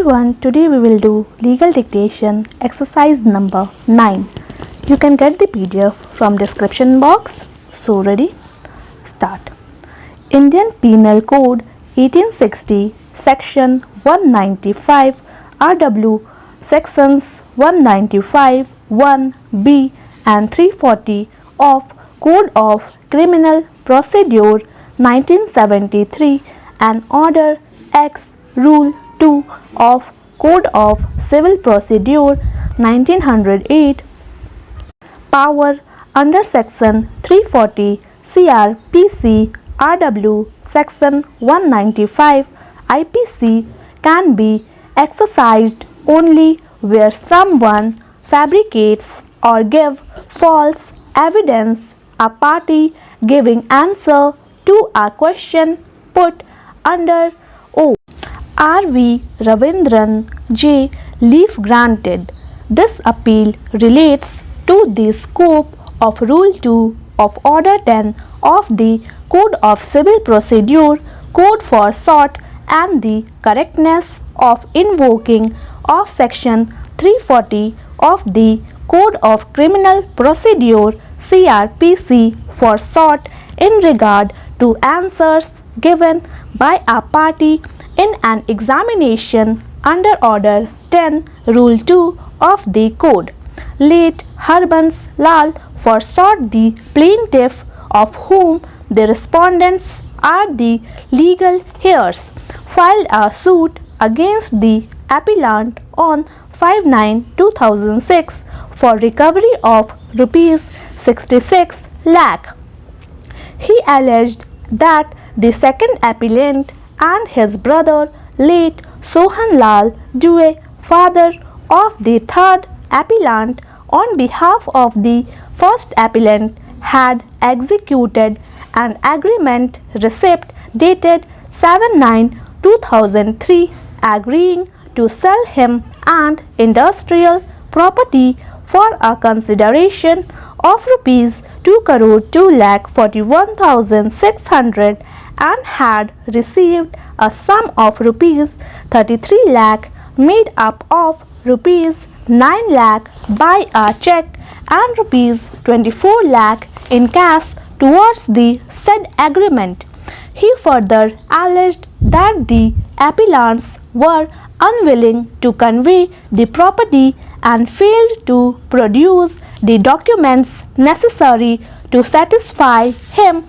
everyone, today we will do legal dictation exercise number 9. You can get the PDF from description box. So ready? Start. Indian Penal Code 1860 section 195 RW sections 195 1B and 340 of Code of Criminal Procedure 1973 and Order X Rule 2 of Code of Civil Procedure 1908 power under section 340 CRPC RW section 195 IPC can be exercised only where someone fabricates or gives false evidence, a party giving answer to a question put under O. R.V. Ravindran J. Leave granted. This appeal relates to the scope of Rule 2 of Order 10 of the Code of Civil Procedure, Code for Sort, and the correctness of invoking of Section 340 of the Code of Criminal Procedure CRPC for sort in regard to answers given by a party in an examination under Order 10 Rule 2 of the Code. Late Harbans Lal foresought the plaintiff, of whom the respondents are the legal heirs, filed a suit against the appellant on 5/9/2006 for recovery of Rs 66 lakh. He alleged that the second appellant and his brother, late Sohan Lal Due, father of the third appellant, on behalf of the first appellant, had executed an agreement receipt dated 7/9/2003 agreeing to sell him and industrial property for a consideration of Rs 2,02,41,600 and had received a sum of Rs 33 lakh made up of Rs 9 lakh by a cheque and Rs 24 lakh in cash towards the said agreement. He further alleged that the appellants were unwilling to convey the property and failed to produce the documents necessary to satisfy him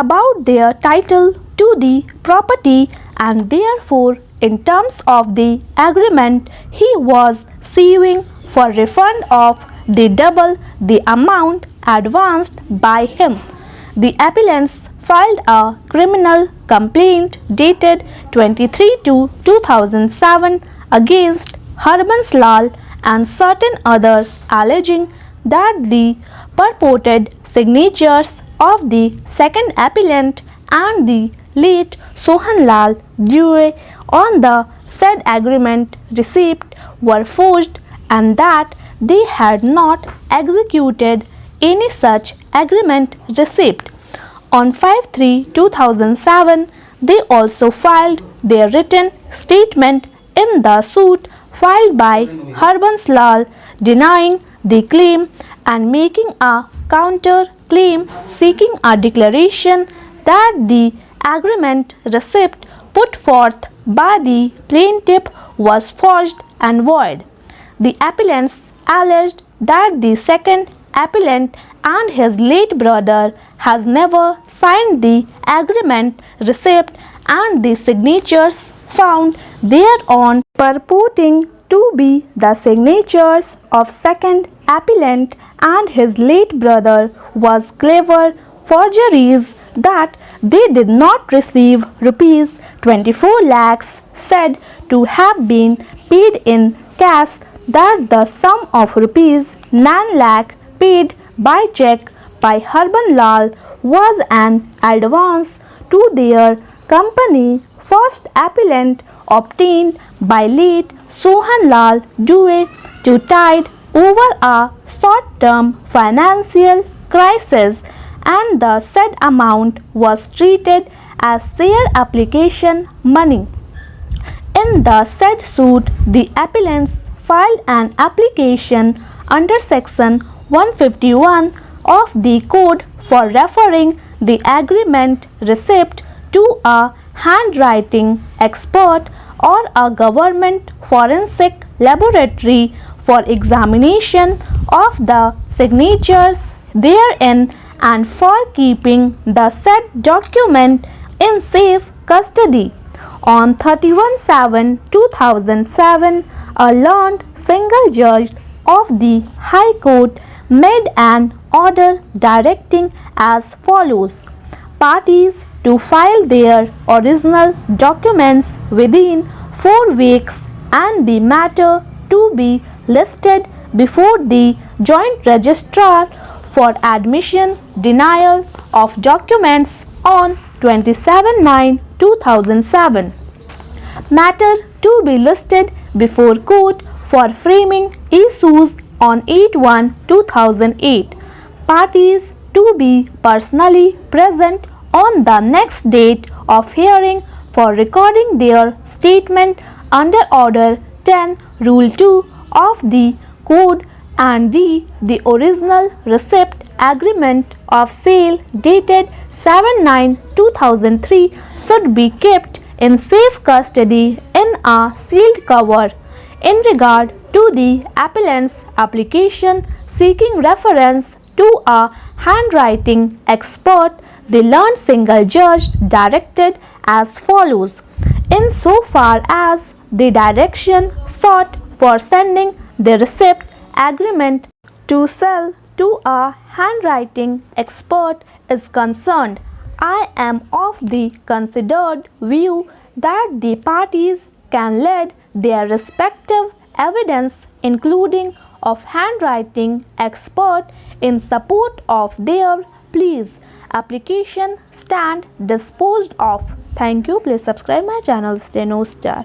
about their title to the property, and therefore, in terms of the agreement, he was suing for refund of the double the amount advanced by him. The appellants filed a criminal complaint dated 23/2/2007 against Harbans Lal and certain others, alleging that the purported signatures of the second appellant and the late Sohan Lal Due on the said agreement receipt were forged and that they had not executed any such agreement receipt. On 5/3/2007, they also filed their written statement in the suit filed by Harbans Lal denying the claim and making a counter claim seeking a declaration that the agreement receipt put forth by the plaintiff was forged and void. The appellants alleged that the second appellant and his late brother has never signed the agreement receipt and the signatures found thereon purporting to be the signatures of second appellant and his late brother was clever forgeries, that they did not receive Rs 24 lakhs said to have been paid in cash, that the sum of Rs 9 lakh paid by cheque by Harbans Lal was an advance to their company, first appellant, obtained by late Sohan Lal Due to tide over a short-term financial crisis, and the said amount was treated as share application money. In the said suit, the appellants filed an application under section 151 of the code for referring the agreement receipt to a handwriting expert or a government forensic laboratory for examination of the signatures therein and for keeping the said document in safe custody. On 31/7/2007, a learned single judge of the High Court made an order directing as follows: parties to file their original documents within 4 weeks and the matter to be listed before the Joint Registrar for admission denial of documents on 27/9/2007. Matter to be listed before court for framing issues on 8/1/2008. Parties to be personally present on the next date of hearing for recording their statement under Order 10 Rule 2 of the Code and the original receipt agreement of sale dated 7/9/2003 should be kept in safe custody in a sealed cover. In regard to the appellant's application seeking reference to a handwriting expert, the learned single judge directed as follows: insofar as the direction sought for sending the receipt agreement to sell to a handwriting expert is concerned, I am of the considered view that the parties can lead their respective evidence, including of handwriting expert, in support of their pleas. Application stand disposed of. Thank you. Please subscribe my channel Steno Star.